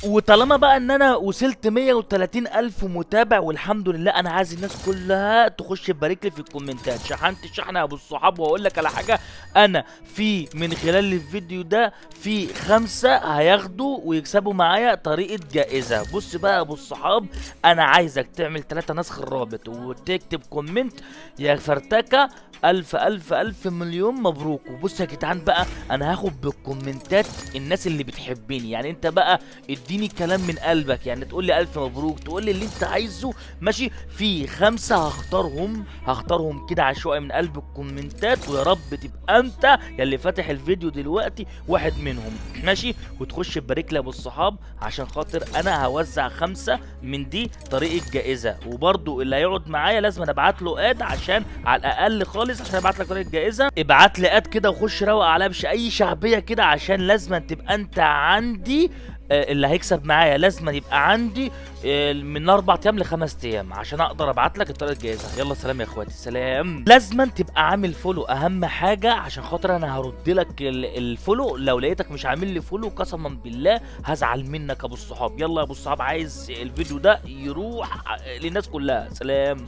وطالما بقى ان انا وصلت 130 الف متابع والحمد لله، انا عايز الناس كلها تخش تبارك لي في الكومنتات. شحنت الشحنه يا ابو الصحاب، واقول لك على حاجه، انا في من خلال الفيديو ده في 5 هياخدوا ويكسبوا معايا طريقه جائزه. بص بقى يا ابو الصحاب، انا عايزك تعمل 3 نسخ الرابط وتكتب كومنت يا فرتكه الف الف الف مليون مبروك. وبص يا جدعان بقى، انا هاخد بالكومنتات الناس اللي بتحبني. يعني انت بقى اديني كلام من قلبك، يعني تقول لي الف مبروك، تقول لي اللي انت عايزه، ماشي. في 5 هختارهم كده عشوائي من قلب الكومنتات، ويا رب تبقى انت يا اللي فاتح الفيديو دلوقتي واحد منهم، ماشي. وتخش تبارك لي يا ابو الصحاب، عشان خاطر انا هوزع 5 من دي طريقه جائزه. وبرضو اللي هيقعد معايا لازم انا ابعت له اد، عشان على الاقل خالص عشان ابعت لك طريقه جائزه. ابعت لي اد كده وخش روق عليا اي شعبيه كده، عشان لازم تبقى انت عندي. اللي هيكسب معايا لازم يبقى عندي من 4 ايام ل5 ايام، عشان اقدر ابعت لك الطريقه الجاهزه. يلا سلام يا اخواتي، سلام. لازم تبقى عامل فولو، اهم حاجه، عشان خاطر انا هرد لك الفولو. لو لقيتك مش عامل لي فولو قسما بالله هزعل منك يا ابو الصحاب. يلا يا ابو الصحاب، عايز الفيديو ده يروح للناس كلها. سلام.